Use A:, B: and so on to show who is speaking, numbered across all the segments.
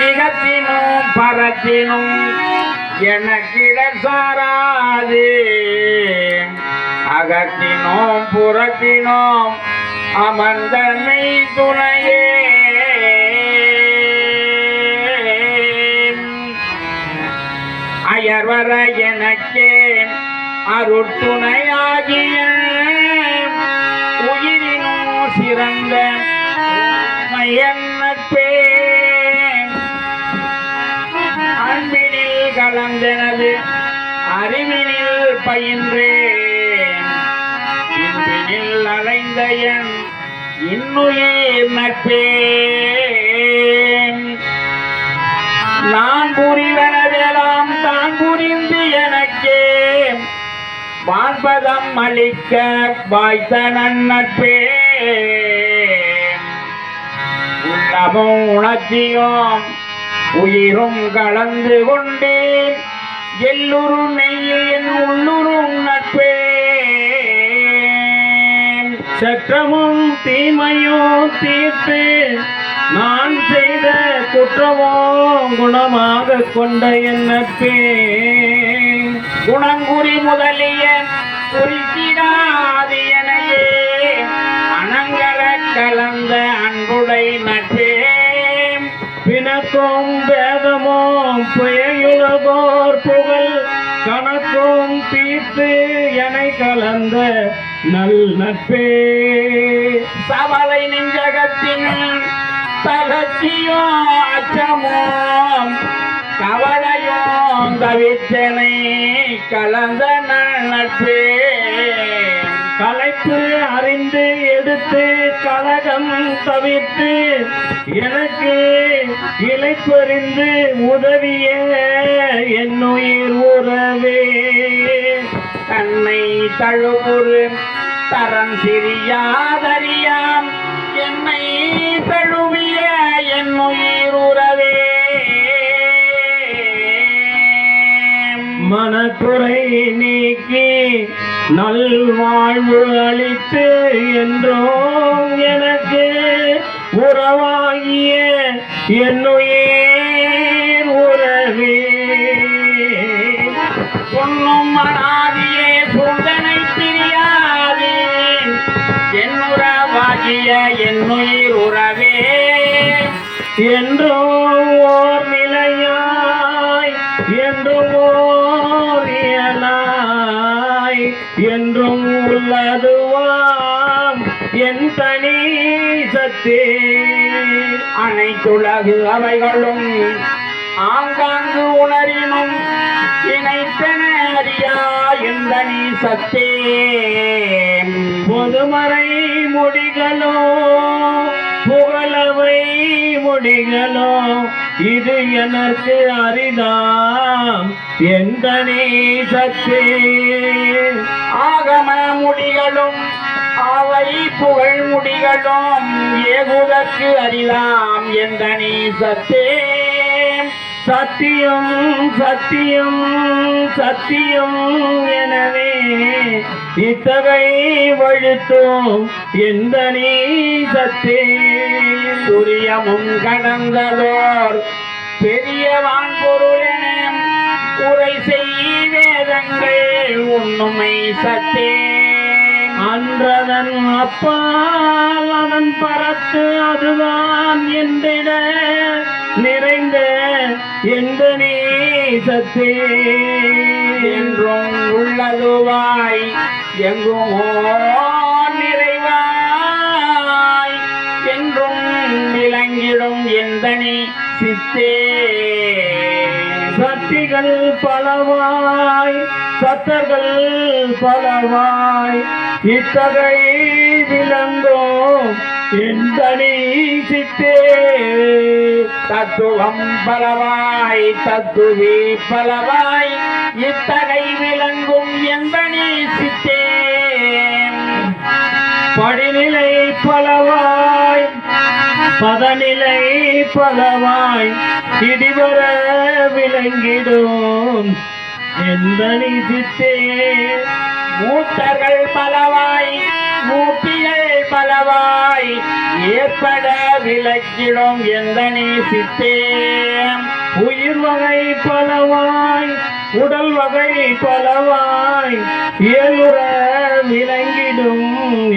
A: ஈகத்தினும் பரத்தினும் எனக்கிட சாராது அகத்தினோம் புறத்தினோம் அமர்ந்தனை துணையே அயர்வர எனக்கே அருட்டுணையாகிய உயிரினோ சிறந்த மையன்னற்பே அன்பினில் கலந்தனது அறிவினில் பயின்றேன் இன்பினில் அலைந்த என் இன்னுயிர் நட்பே நான் புரிவனதெல்லாம் தான் புரிந்து எனக்கே வான்பதம் அளிக்க வாய்த்த நன்னட்பே உள்ளமும் உணர்ச்சியும் உயிரும் கலந்து கொண்டேன் எல்லுரு நெய்யின் உள்ளுரும் நட்பே சற்றமும் தீமையோ தீர்த்து நான் செய்த குற்றமோ குணமாக கொண்ட என் நட்பே குணங்குறி முதலிய குறித்திடாது எனையே அனங்கர கலந்த அன்புடை நட்பே பிணக்கும் வேதமோ புயலுலகோர் புகழ் கணக்கும் தீர்த்து எனை கலந்த நல் நட்பே சவலை நெஞ்சகத்தின் தளர்ச்சியோ அச்சமோ கவலையோ தவித்தனை கலந்த நல் நட்பே கலைப்பு அறிந்து எடுத்து கலகம் தவிர்த்து எனக்கு இலைப்பறிந்து உதவிய என்னுயிர் உறவே தன்னை தழுவுறு தரம் சிறியாதறியாம் என்னை தழுவிய என்னுயிர் உறவே மனக்குறை நீக்கி நல்வாழ்வு அளித்து என்றோம் எனக்கு உறவாகிய என்னுயிர் உறவே பொன்னும் மனாதியே சூழ்ந்தனை பிரியாதே என்னுறவாகிய என்னுயிர் உறவே என்றோ ஓர் நிலையாய் என்றும் ஓர் இயலாய் என்றும் உள்ளதுவாம் என் தனி சத்தே அனைத்துலகு அவைகளும் ஆங்காங்கு உணரினும் இணைத்தன அறியா எந்த நீ சத்தே பொதுமறை முடிகளோ புகழவை முடிகளோ இது எனக்கு அரிதாம் எந்த நீ சத்தே ஆகம முடிகளும் அவை புகழ் முடிகளும் ஏகுதற்கு அரிதாம் எந்த நீ சத்தே சத்தியம் சத்தியம் சத்தியம் எனவே இத்தகை வழுத்தும் எந்த நீ சத்தே துரியமும் கடந்ததோர் பெரியவான் பொருள் என உரை செய் வேதங்கள் உண்மை சத்தே அன்றதன் அப்பால் அவன் பரத்து அதுதான் என்றிட நிறைந்த எந்த நீ சத்தே என்றும் உள்ளதுவாய் எங்குமோ நிறைவாய் என்றும் விளங்கிடும் எந்த நீ சித்தே சக்திகள் பலவாய் சத்தர்கள் பலவாய் இத்தகை விளங்கும் எந்த நீ சித்தே தத்துவம் பலவாய் தத்துவி பலவாய் இத்தகை விளங்கும் எந்த நீ சித்தே படிநிலை பலவாய் பதநிலை பலவாய் இடிவர விளங்கிடும் எந்த நீ சித்தே மூத்தர்கள் பலவாய் மூர்த்திகள் பலவாய் ஏற்பட விளக்கிடும் எந்த நீ சித்தே உயிர் வகை பலவாய் உடல் வகை பலவாய் இயலுற விளங்கிடும்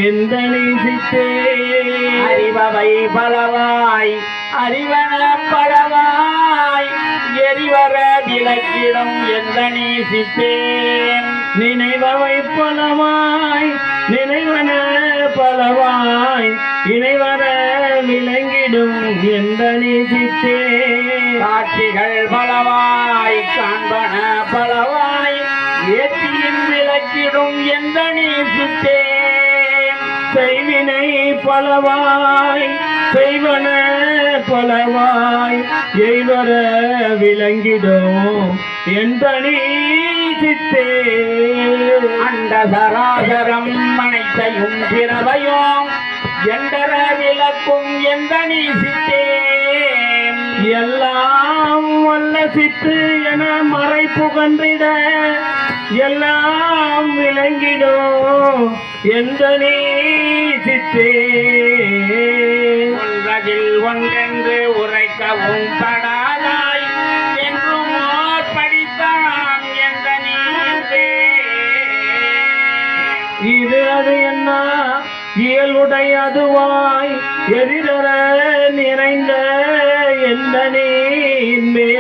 A: எந்த நீ சித்தே அறிவவை பலவாய் அறிவன பலவாய் எரிவர விளக்கிடும் எந்த நீ சித்தே நினைவவை பலவாய் நினைவன பலவாய் இணைவர விளங்கிடும் எந்த நீ சித்தே காட்சிகள் பலவாய் காண்பன பலவாய் ஏற்றியின் விளக்கிடும் எந்த நீ சித்தே செய்வினை பலவாய் செய்வன பலவாய் எய்வர விளங்கிடும் எந்த நீ சித்தே அண்ட சராசரம் அனைத்தையும் பிறவையும் எந்தர விளக்கும் எந்த நீ சித்தே எல்லாம் வல்ல சித்து என மறை புகன்றிட எல்லாம் விளங்கிடும் எந்த நீ சித்தே ஒன்றதில் ஒன்றென்று உரைக்கவும் படாதாய் என்றும் படித்தான் எந்த நீ இது அது என்ன இயலுடைய அதுவாய் எதிரற நிறைந்த எந்த நீமே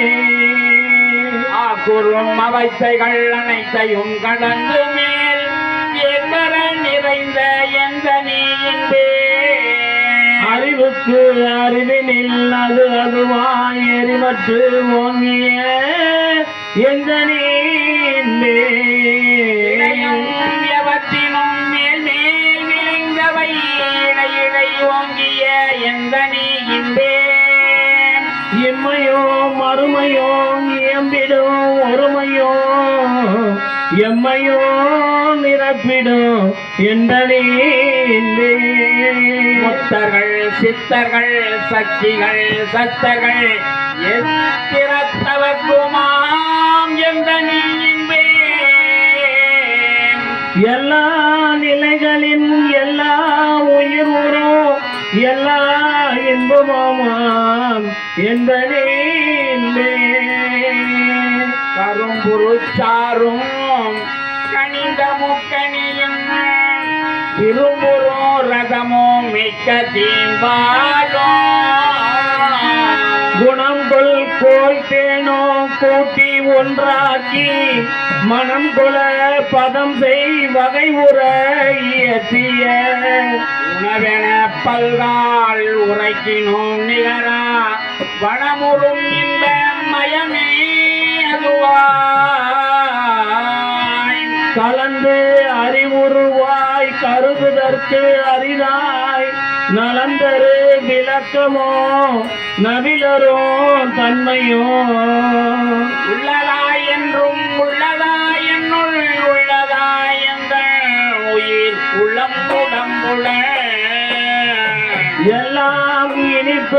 A: ஆக்குறும் அவைத்தைகள் அனைத்தையும் கடந்து மேல் எதிர நிறைந்த எந்த நீம்பே அறிவுக்கு அறிவினில் அது அதுவாய் எரிமற்று ஓங்கிய எந்த நீம்பே எவற்றினும் மேல் மேல் விளைந்தவை இடையிடை ஓங்கிய எந்த நீம்பே இம்மையோ மறுமையோ இயம்பிடும் ஒருமையோ எம்மையோ நிரப்பிடும் எந்த நீந்தே முத்தர்கள் சித்தர்கள் சக்திகள் சத்தர்கள் எத்திரத்தவர்க்குமாம் எந்த நீம்பே எல்லா நிலைகளின் எல்லா உயிர் உரோ எல்லா இன்பமாம் எந்த நீந்தே கரும்புருச்சாரும் கனிந்த முக்கணியும் இரும்புறோ ரதமோ மிக்க தீம்பாலோ குணம் கொள் கோல் தேனோ கூட்டி ஒன்றாக்கி மனம் கொல பதம் செய் வகை உற இயற்றிய உணவென பல்கால் உரைக்கினோம் நிகரா வனமுறும் இந்த மயமே அதுவாய் கலந்து அறிவுருவாய் கருதுதற்கு அரிதாய் நலந்தரு விளக்கமோ நவிலரோ தன்மையோ உள்ளதாய் என்றும் உள்ளதாய் என்னுள் உள்ளதாய் என்ற உயிர் உள்ளம் உடம்புல எல்லாம் இனிப்ப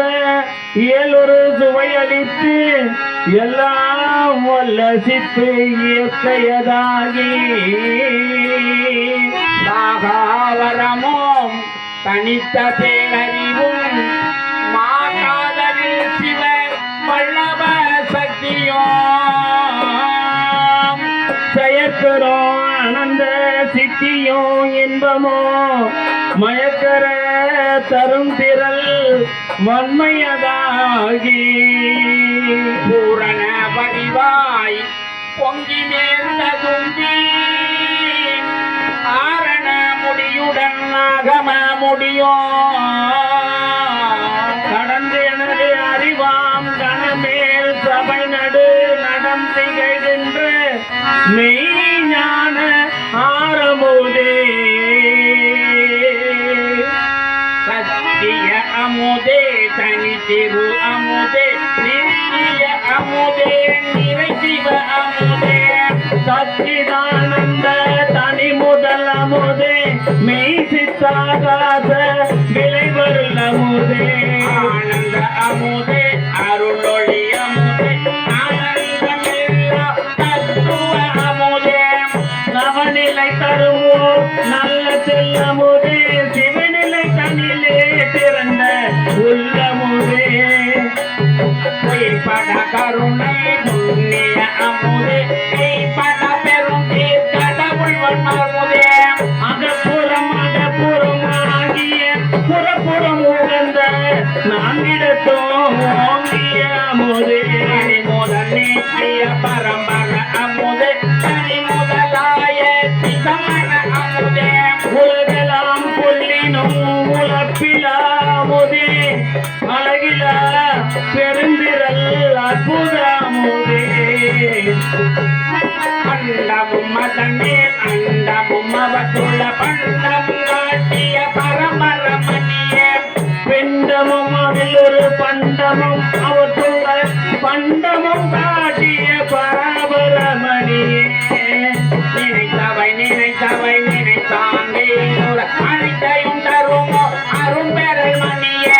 A: இயலொரு சுவையளித்து எல்லாம் வல்ல சித்து இயற்கையதாகி சாகாவரமும் தனித்த பேரறிவும் மாகாதலில் சிவ வல்லப சக்தியும் செயற்கிறோம் ஆனந்த சித்தியும் இன்பமோ மயக்கர தரும் திரள் வன்மையதாகி பூரண வடிவாய் பொங்கி நேர்ந்த தும்பி ஆரண முடியுடன் ஆகம முடியும் கடந்து எனது அறிவாம் கணமேல் சபை நடு நடம் திகழ்கின்ற மெய்ஞான ஆரமுதே சத்திய அமுதே தனி திரு அமுதே நித்திய அமுதே நிறை சிவ அமுதே சச்சிதானந்த தனி முதல் அமுதே மெய் சித்தாகாச விளைவருள் அமுதே ஆனந்த அமுதே அருளொளி அமுதே ஆனந்தமில்லா தத்துவ அமுதே நவநிலை தருவோ நல்ல செல்லமுதே
B: பொய்ப்பட கருணை புண்ணிய அமுதே மெய்ப்பட பெரும் கடவுள் வன்மருதே
A: அகப்புறமாகிய புறப்புறம் உகந்த நான்கிடத்தோம் ஓங்கிய அமுதே
B: முதல் நீக்கிய பரம்பர அமுதே தனி முதலாய சிதம்பர அமுதே
A: உலகெல்லாம் கொல்லினும் உழப்பிலா அமுதே அழகிலா பெருந்திரல் அற்புத அமுதே
B: அண்டமும் மதனே அண்டமும் அவத்துள்ள பண்டம் காட்டிய பரம்பர மணியே
A: பிண்டமும் அதில் ஒரு பண்டமும் அவற்றுள்ள பண்டமும் காட்டிய பராபரமணியே
B: நினைத்தவை நினைத்தவை நினைத்தாங்கே அனைத்தையும் தருமோ அரும்பெறல் மணியே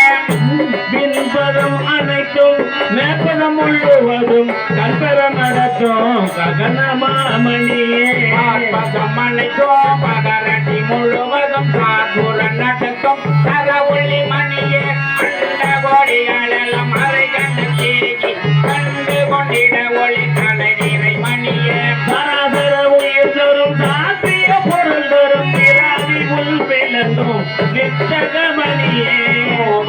A: பின்பதம் அனைத்தும் மேற்பதம் முழுவதும் கல்பர நடத்தும் ககனமாமணியே
B: பார்ப்பதம் அனைத்தும் பகரடி முழுவதும் சாகுர நடத்தும் தரவுள்ளி மணியே அண்ட கோடிகளெல்லாம் அரை கண்டு கேகி கண்டு கொண்டிட ஒளி கடை நீரை மணியே
A: சராசர உயிர் தரும் சாத்திய பொருள் தரும் பிராதி உள் பிளந்தும் நித்தகமணியே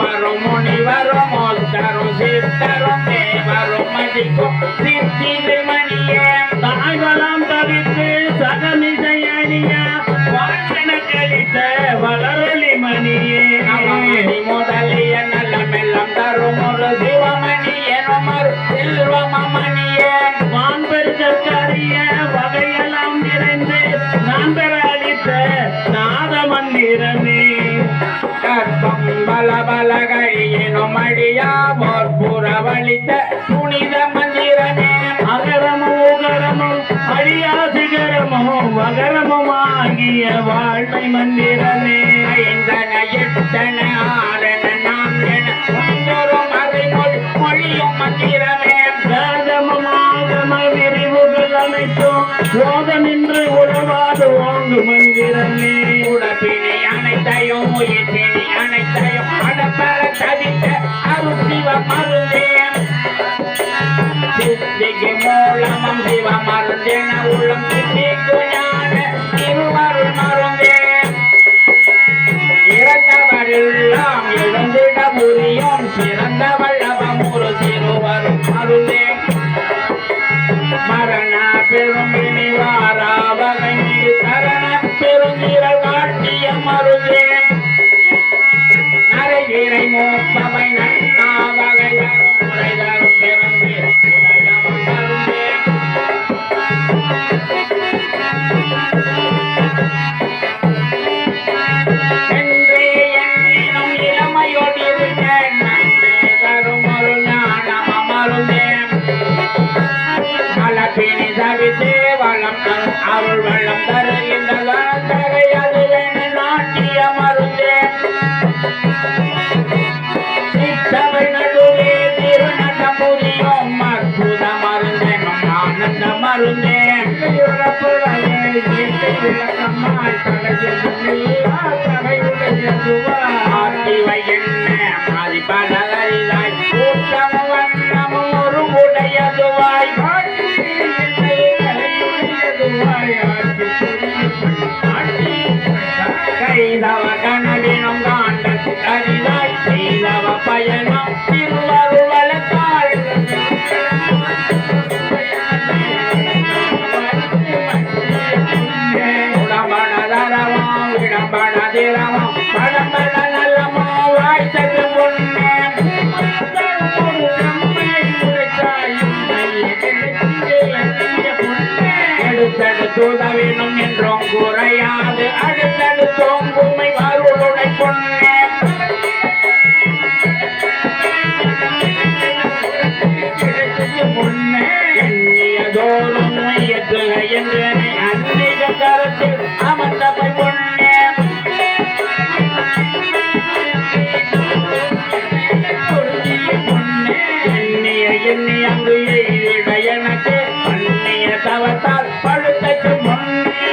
B: வரும் முனிவரும் மோத்தரும் சித்தரும் தேவரும் மதிக்கும் சித்திரை மணியே
A: தாய்வளம் தவித்து சகமிசையணியா வாசன கழித்த வளரொளி மணியே
B: நவமணி முதலிய நல்ல மெல்லம் தரும் ஒரு சிவமணி எனும் ஒரு செல்வமணியே
A: வான்பெருக்கரிய வகையெல்லாம் நிறைந்து நான் பெற அளித்த நாத மந்திரமே
B: கற்பம் பல பல கழியனும் அழியா புறவழித்த புனித மந்திரமே
A: அகரமும் உகரமும் அழியா சிகரமும் வகரமும் ஆகிய வாழ்மை மந்திரமே
B: ஐந்தன எட்டன ஆறன நான்கன ஒன்றொரு மறைமொழி மொழியும் மந்திரமே
A: வேதமும் ஆகம விரிவுகள் அனைத்தும் ஓதமின்று உறவாது ஓங்கு மந்திரமே
B: உடப்பினி அனைத்தையும் உயிர்ப்பினி அனைத்தையும் அடப்பெற தவித்த அருட்சிவ மருந்தே சித்திக்கு மூலமும் சிவ மருந்தென உள்ளம் சித்திக்கு ஞான திருவருள் மருந்தே இறந்தவரெல்லாம் எழுந்திட புரியும் சிறந்த வல்லவம் ஒரு திருவருள் மருந்தே மரண பெரும்பினி வாரா வகை மீது தரண பெருந்திரல் காட்டிய மருந்தே நரைவீரை மூப்பவை நன்னா வகை தரும் முறை தரும் பெருந்தீர் உதயமும் மருந்தே என்றே எண்ணினும் இளமையோடிருக்க நன்றே தரும் ஒரு ஞானம் மருந்தே கலப்பினி தவித்து வளம் தரும் அருள் வளம் தருகின்ற தகை அது வேண நாட்டிய மருந்தே சித்தவை நடுவே திருநட புரியும் அற்புத மருந்தேனும் ஆனந்த மருந்தே ஆட்டிவை என்ன மதிப்பதறிதாய் கூட்டம் வண்ணமும் ஒரு உடையதுவாய் கைதவ கனவினும் காண்டத்து கரிதாய் செய்தவ பயணம் திருவருள் வளத்தாள் உடம்படதரவம் விடம்படதிரவம் படம்பட நல்லமோ வாய்த்தது பொன்னே எடுத்தெடுத்துதவினும் என்றும் குறையாது அடுத்தடுத்தோம் உண்மை அருளுடை பொன்னே எண்ணியதோறும் எத்துக என்றனை அன்னிக கருத்தில் அமர்ந்தவை பொன்னே எண்ணிய எண்ணி அங்கு எய்திட எனக்கு அந்நிய தவத்தால் பழுத்தைக்கு முன்னே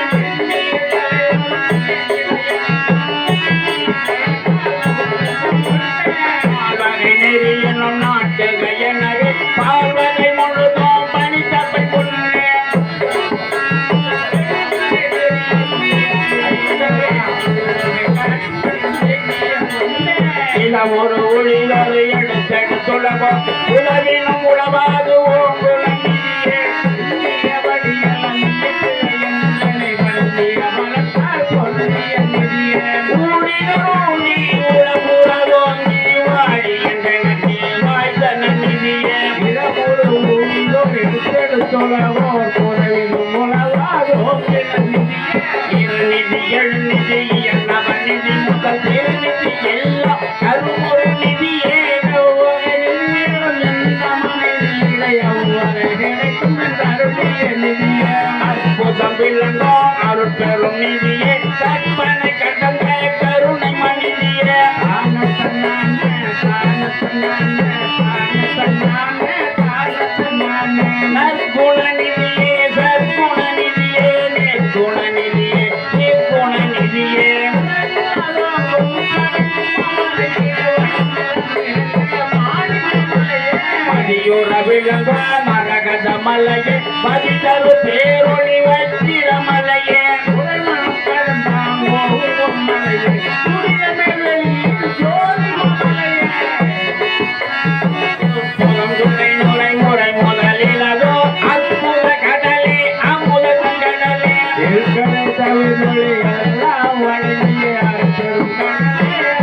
B: வகை நெறியனும் நாட்டுக என விளங்கும் உலகினும் உளவாது ஓங்குல நிதியே வடியலம் எங்களை வந்திய மனத்தால் பொருளிய நிதியே ஊழினோடி உளமுறவோங்கி வாழி என்ற நன்னில் வாய்த்த நன்னிதியே இரமுறு ஊழியோ எடுத்தெடுத்தொழவோர் உறவினும் உளவாது ஓங்குல நிதியே இருநிதி எழுநிதி என்னவன் நிதி முதல் திருநிதி எல்லாம் கருமொரு நிதியே அற்புதம் விளங்கோ அருட்பெரும் நிதியே கற்பனை கடந்த கருணை மனிதியே நற்குண நிதியே சற்குண நிதியே நிற்குண நிதியே நிற்குண நிதியே மதியுற விளங்கோ மரகத மலையே மதிதரு பேரொளி வச்சிர மலையே முதலிலதோ அற்புத கடலே அமுத கடலே எல்லாம் வழங்கிய பெரும் கடலே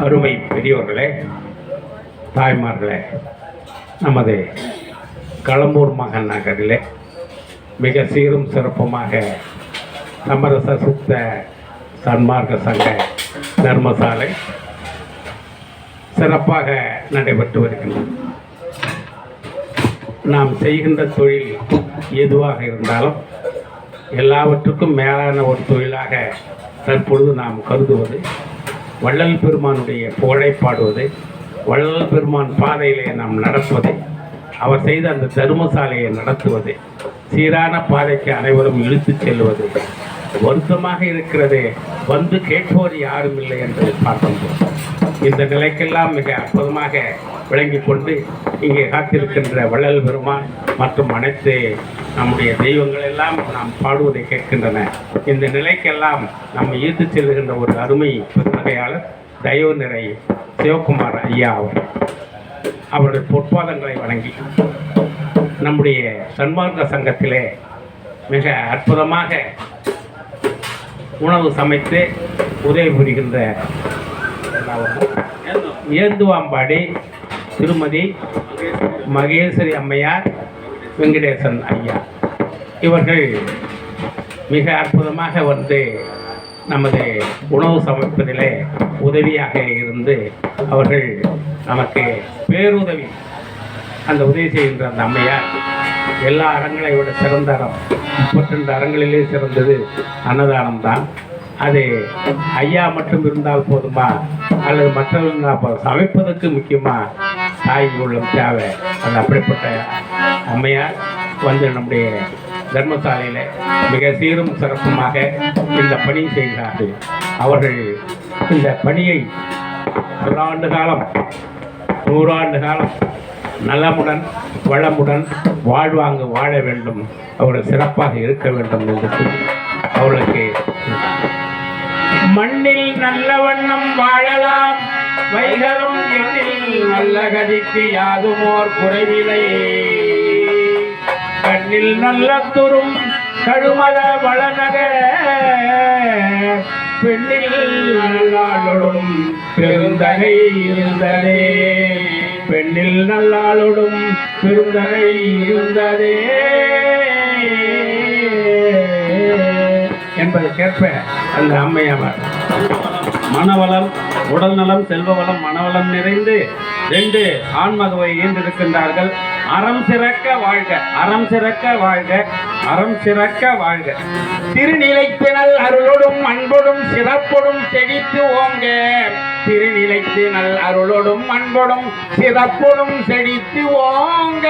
B: அருமை பெரியோர்களே, தாய்மார்களே, நமது களம்பூர் மாநகரிலே மிக சீரும் சிறப்புமாக சமரச சுத்த சன்மார்க்க சங்க தர்மசாலை சிறப்பாக நடைபெற்று வருகின்றது. நாம் செய்கின்ற தொழில் எதுவாக இருந்தாலும் எல்லாவற்றுக்கும் மேலான ஒரு தொழிலாக தற்பொழுது நாம் கருதுவது வள்ளல் பெருமானுடைய புகழை பாடுவது, வள்ளல் பெருமான் பாதையிலே நாம் நடப்பது, அவர் செய்த அந்த தர்மசாலையை நடத்துவது, சீரான பாதைக்கு அனைவரும் இழுத்துச் செல்வது. வருத்தமாக இருக்கிறது, வந்து கேட்போர் யாரும் இல்லை என்று பார்க்கின்றோம். இந்த நிலைக்கெல்லாம் மிக அற்புதமாக விளங்கி கொண்டு இங்கே காத்திருக்கின்ற வள்ளல் பெருமான் மற்றும் அனைத்து நம்முடைய தெய்வங்கள் எல்லாம் நாம் பாடுவதை கேட்கின்றன. இந்த நிலைக்கெல்லாம் நம்ம ஈர்த்து செல்கின்ற ஒரு அருமை பெருநகையாளர் தயவு நிறை சிவகுமார் ஐயா அவருடைய பொற்பாதங்களை வணங்கி நம்முடைய சன்மார்க்க சங்கத்திலே மிக அற்புதமாக உணவு சமைத்து உதவி புரிகின்ற ஏந்துவாம்பாடி திருமதி மகேஸ்வரி அம்மையார், வெங்கடேசன் ஐயா இவர்கள் மிக அற்புதமாக வந்து நமது உணவு சமைப்பதிலே உதவியாக இருந்து அவர்கள் நமக்கு பேருதவி அந்த உதவி செய்கின்ற அந்த அம்மையார் எல்லா அறங்களை விட சிறந்த அறம் 32 அறங்களிலே சிறந்தது அன்னதானம் தான். அது ஐயா மட்டும் இருந்தால் போதுமா அல்லது மற்றவர்கள் சமைப்பதற்கு முக்கியமாக தாய் உள்ளம் தேவை. அது அப்படிப்பட்ட அம்மையார் வந்து நம்முடைய தர்மசாலையில் மிக சீரும் சிறப்புமாக இந்த பணி செய்கிறார்கள். அவர்கள் இந்த பணியை 100 ஆண்டு காலம் 100 ஆண்டு காலம் நலமுடன் வளமுடன் வாழ்வாங்கு வாழ வேண்டும், அவர்கள் சிறப்பாக இருக்க வேண்டும் என்று சொல்லி அவர்களுக்கு
A: மண்ணில் நல்ல வண்ணம் வாழலாம்,
B: வைகளும் எண்ணில் நல்ல கதிக்கு யாதுமோர் குறைவிலை கண்ணில் நல்ல துரும் கழுமல வளநக பெண்ணில் நல்லாளொடும் பெருந்தகை இருந்ததே பெண்ணில் நல்லாளொடும் பெருந்தகை இருந்ததே என்பதற்கேற்ப அந்த அம்மையார் மனவளம் உடல் நலம் செல்வ வளம் மனவளம் நிறைந்து 2 ஆண்மகவை ஈன்றிருக்கின்றார்கள். அறம் சிறக்க வாழ்க, அறம் சிறக்க வாழ்க, அறம் சிறக்க வாழ்க. திருநிலைத்தினல் அருளோடும் அன்போடும் சிறப்போடும் செழித்து ஓங்க. திருநிலைத்தினல் அருளோடும் அன்போடும் சிறப்போடும் செழித்து ஓங்க.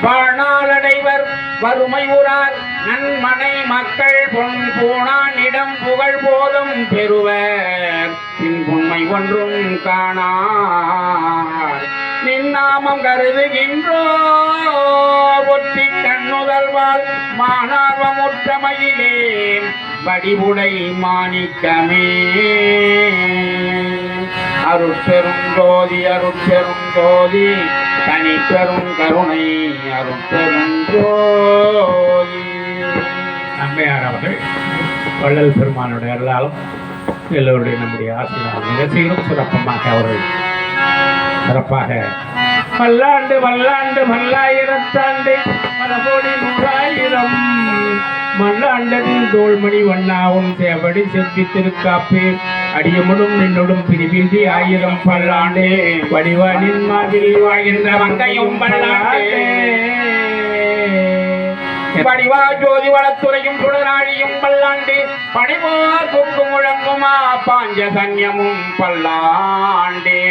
B: வாழ்நாளடைவர் வறுமை உறார் நன்மனை மக்கள் பொன் பூணானிடம் புகழ் போதும் பெறுவர் பின்புண்மை ஒன்றும் காணார் நின்னாமம் கருதுகின்றோ ஒற்றி கண்ணுதல்வாள் மாணார்வமுற்றமையிலே வடிவுடை மாணிக்கமே அருட்பெரும் ஜோதி அருட்பெரும் ஜோதி தனி பெரும் கருணை அருட்பெரும் ஜோதி. அம்மையார் அவர்கள் வள்ளல் பெருமானுடைய அருளாலும் எல்லோருடைய நம்முடைய ஆசிரியர் நிகழ்ச்சிகளும் சிறப்பமாக அவர்கள் சிறப்பாக பல்லாண்டு வல்லாண்டு பல்லாயிரத்தாண்டு பல கோடி நூறாயிரம் மல்லாண்டதில் தோல்மணி வண்ணாவும் சேவடி செவ்வி திருக்காப்பு அடியமுடும் நின்னுடும் பிரிவின்றி 1000 பல்லாண்டு வடிவானின் மாதிரி வாழ்கின்ற வங்கையும் பல்லாண்டு படிவா ஜோதி வளத்துறையும் சுடராழியும் பல்லாண்டு பணிவார் கொக்கு முழங்குமா பாஞ்ச சன்யமும் பல்லாண்டே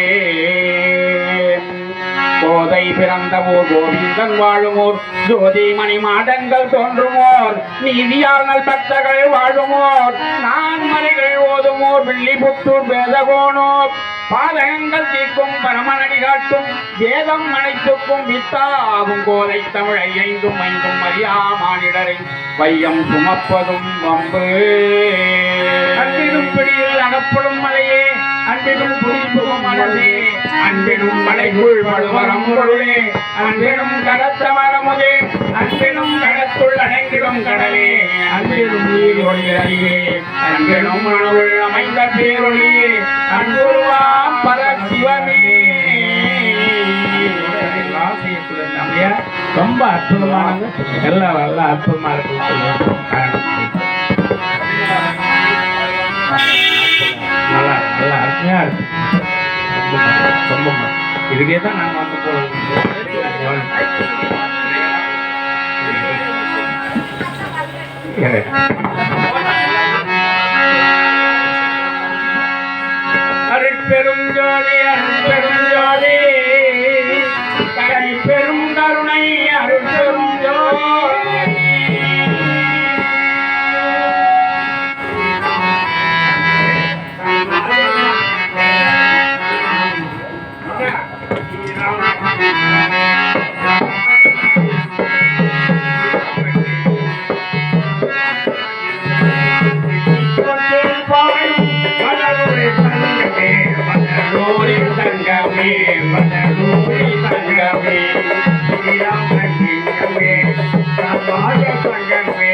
B: கோதை பிறந்த ஊர் கோவிந்தன் வாழுமோர் ஜோதி மணி மாடங்கள் தோன்றுமோர் நீதியால் நல் பக்தர்கள் வாழுமோர் நான் மலைகள் ஓதுமோர் வில்லிபுத்தூர் வேதகோனோர் பாதகங்கள் தீர்க்கும் பரமநடி காட்டும் வேதம் அனைத்துக்கும் வித்தாகும் கோதை தமிழை 5 அறியாமானிடரை வையம் சுமப்பதும் வம்பு அன்பினும் பிடியில் அகப்படும் மலையே அன்பினும் புரிப்பும் மனதே அன்பினும் மலைக்குள் வலுவரம் பொருளே அன்பினும் கடத்த மரமுதே அன்பினும் கடத்துள் அடங்கிடும் கடலே அன்பினும் நீர் ஒளியே அன்பினும் மனவுள் அமைந்த பேரொழியே அன்புருவாம் பரசிவமே. ரொம்ப அற்புதமானது, எல்லாம் நல்லா அற்புதமா இருக்கு. நல்லா நல்லா அருமையா இருக்கு. ரொம்ப இதுக்கே தான் நாங்கள் வந்து போகிறோம். அருட்பெரும் ஜோதி அருட்பெரும் ஜோதி கரை பெரும் கருணை அருட்பெரும் ஜோதி. தங்கமே வடலூரி தங்கமே தங்கமே சமாஜ தங்கமே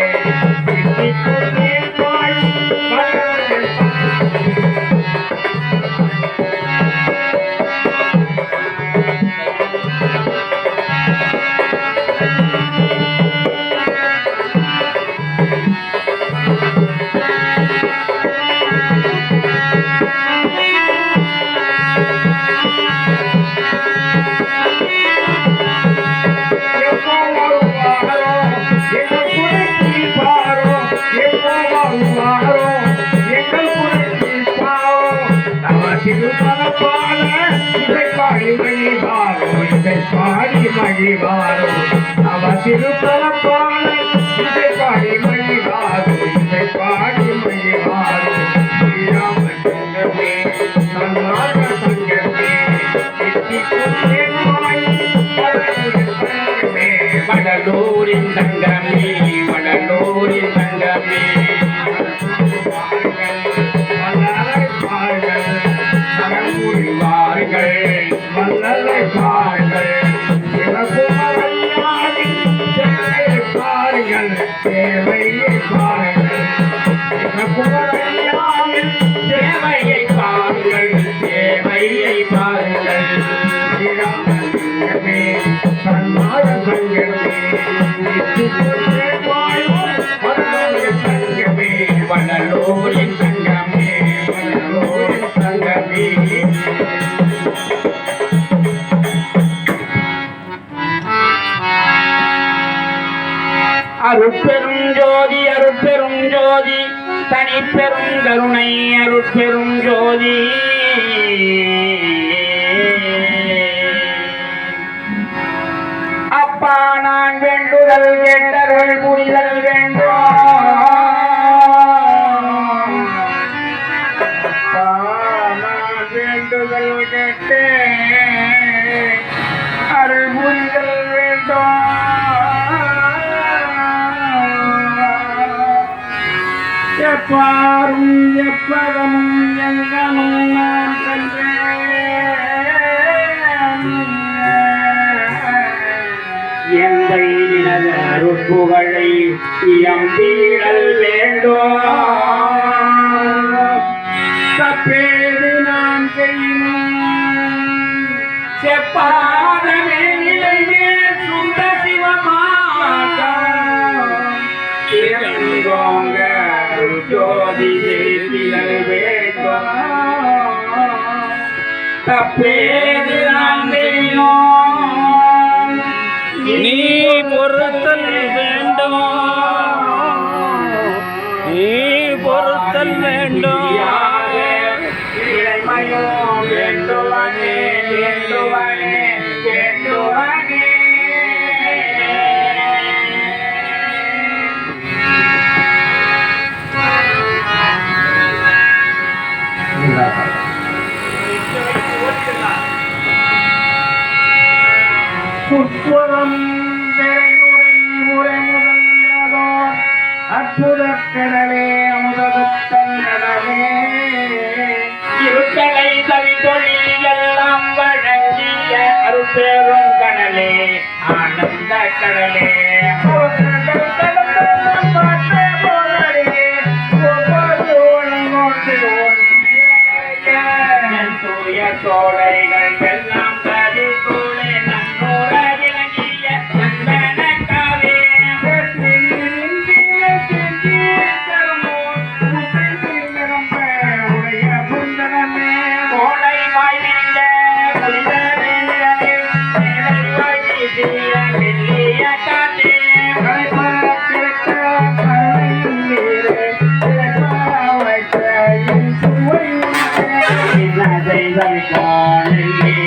B: மகிழ்வாரோ அவ திருப்பரப்பான இதை பாடி மகிழ்வாரோ இதை பாடி மகிழ்வாரோ ஸ்ரீராம சங்கமே சர்வாக சங்கமே வடலூரின் சங்கமே வடலூரின் சங்கமே பாருங்கள் வல்லலை பாருங்கள் இறப்புமறையாவின் சேவையை பாருங்கள் சேவையை பாருங்கள் இறப்புமறையாவின் சேவையை பாருங்கள் சேவையை பாருங்கள் சங்கமே தன்மாய சங்கமே சங்கமே வடலூரின் சங்கமே வடலூரின் சங்கமே அருட்பெரும் ஜோதி அருட்பெரும் ஜோதி தனிப்பெரும் கருணை அருட்பெரும் ஜோதி அப்பா நான் வேண்டுதல் கேட்டருள் புரிதல் வேண்டும் அப்பா நான் வேண்டுதல் கேட்டேன் அருள் புரிதல் வேண்டும் எப்பாரும் எப்பதமும் எங்கனும் நான் கண்டேன் எங்கள் நினது அருட்புகழை எம்பீடல் வேண்டும் தப்பேது நான் செய்யும் செப்பாதமே நிலையே சுந்த சிவமாங்க ஜோதி ஜெயித்திடல் வேண்டும் தப்பேது நான் செய்யும்
A: நீ பொறுத்தல் வேண்டும் நீ பொறுத்தல் வேண்டும்
B: இளைமையோ வேண்டுவனே வேண்டுவனே வேண்டுவனே புஷ்பம் திரைமுறை முறை முதல்வதோ அற்புத கடலே அமுதத்தே இருட்டலை தவித்தொழில் எல்லாம் வழங்கிய அருட்பெரும் கடலே ஆனந்த கடலே தூய சோலைகள் எல்லாம்